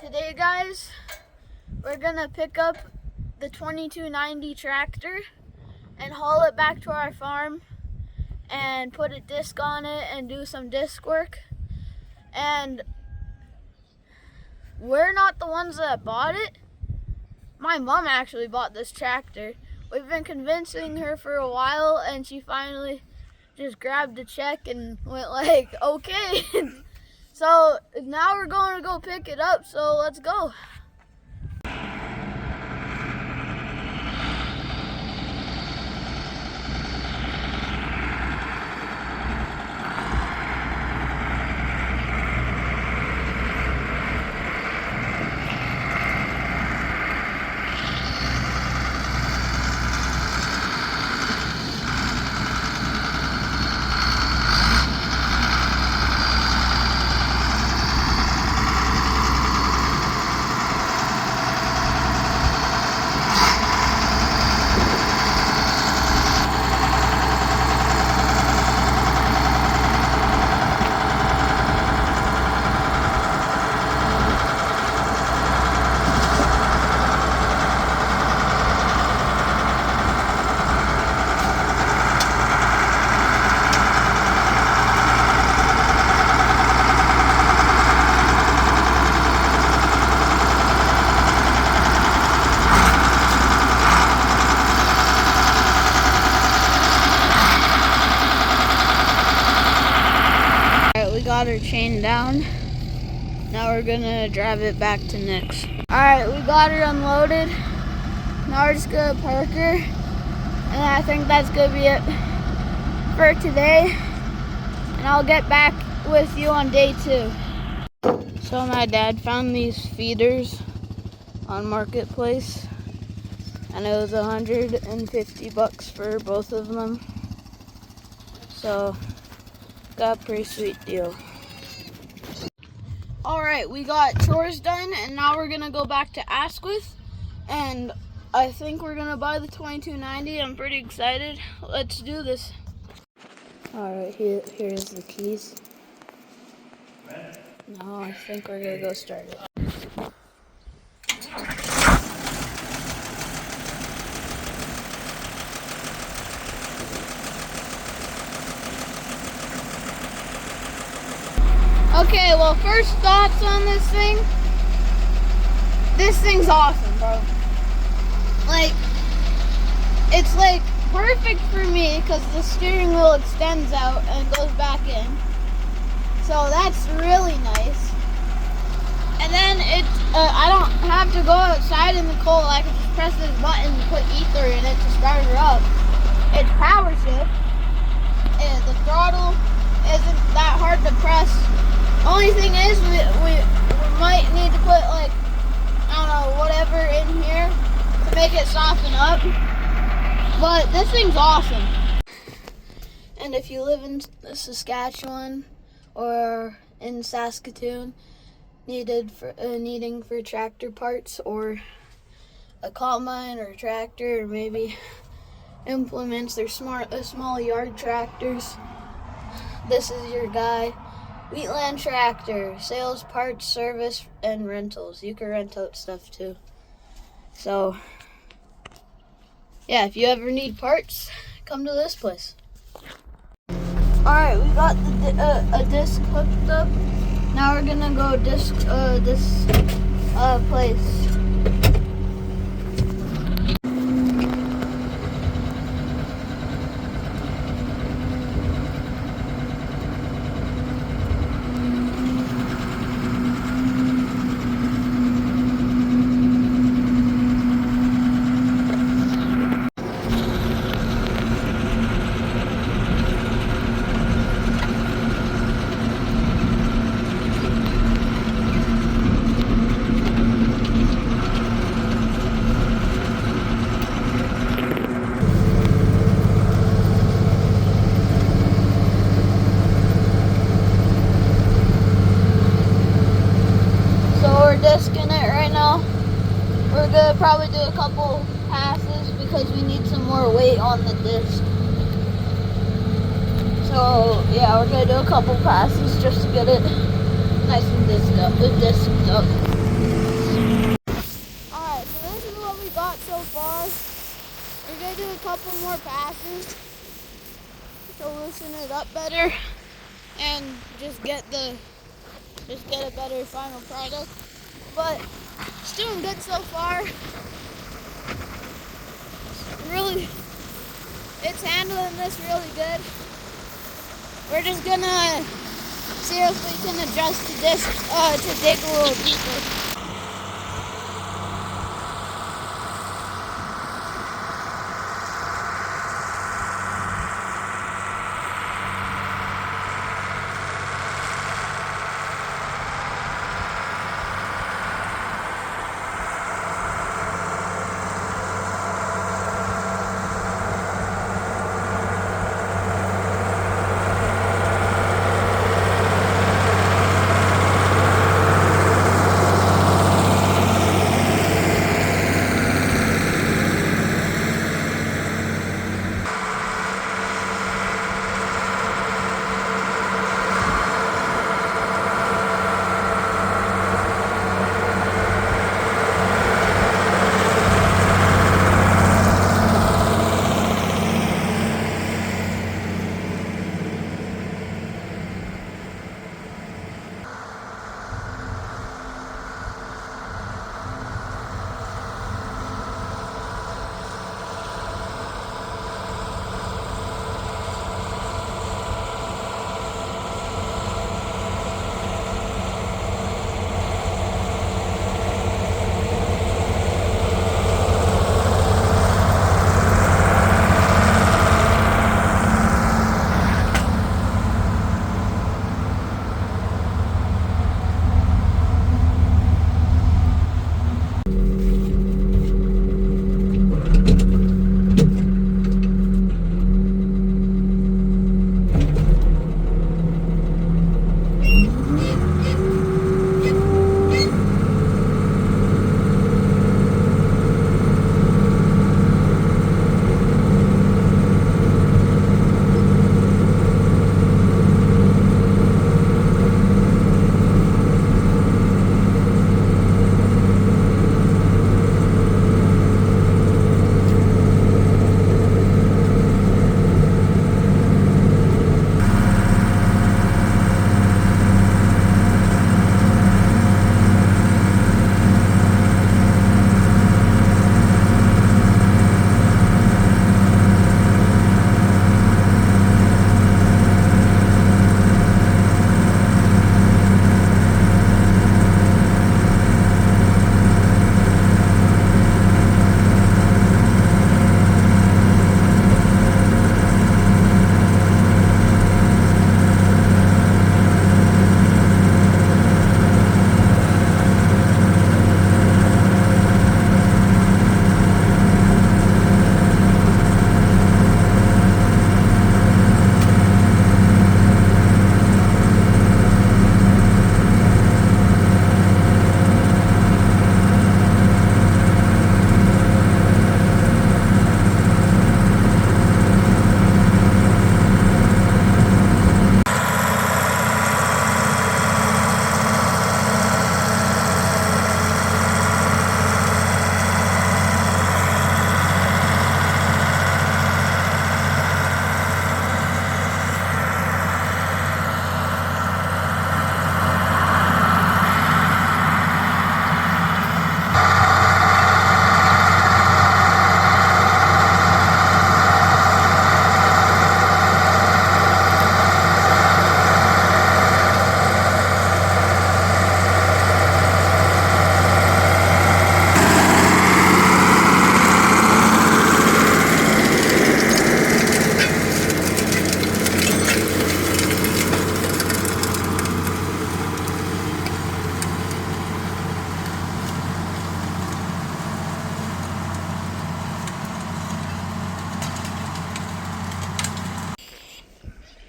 Today, guys, we're gonna pick up the 2290 tractor and haul it back to our farm and put a disc on it and do some disc work. And we're not the ones that bought it. My mom actually bought this tractor. We've been convincing her for a while, and she finally just grabbed a check and went like, okay. So now we're going to go pick it up, so let's go. Got her chained down. Now we're gonna drive it back to Nick's. Alright, we got her unloaded. Now we're just gonna park her. And I think that's gonna be it for today. And I'll get back with you on day 2. So my dad found these feeders on Marketplace. And it was $150 for both of them. So got a pretty sweet deal. Alright, we got chores done, and now we're gonna go back to Asquith, and I think we're gonna buy the 2290. I'm pretty excited. Let's do this. Alright, here's the keys. No, I think we're gonna go start it. Okay, well, first thoughts on this thing. This thing's awesome, bro. Like, it's like perfect for me because the steering wheel extends out and goes back in. So that's really nice. And then I don't have to go outside in the cold. I can just press this button and put ether in it to start her up. It's power shift. And the throttle isn't that hard to press. Only thing is, we might need to put, like, I don't know, whatever in here to make it soften up. But this thing's awesome. And if you live in Saskatchewan or in Saskatoon, needing for tractor parts or a combine or a tractor or maybe implements, they're small yard tractors, this is your guy. Wheatland Tractor, sales, parts, service, and rentals. You can rent out stuff too. So, yeah, if you ever need parts, come to this place. Alright, we got a disc hooked up. Now we're gonna go this place. Discing it right now. We're gonna probably do a couple passes because we need some more weight on the disc. So yeah, we're gonna do a couple passes just to get it nice and disked up. so far. We're gonna do a couple more passes to loosen it up better and just get a better final product. But it's doing good so far. Really, it's handling this really good. We're just gonna see if we can adjust the disc to dig a little deeper.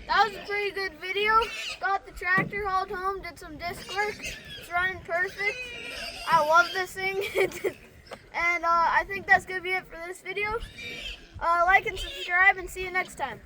That was a pretty good video. Got the tractor hauled home, did some disc work. It's running perfect. I love this thing. And I think that's going to be it for this video. Like and subscribe and see you next time.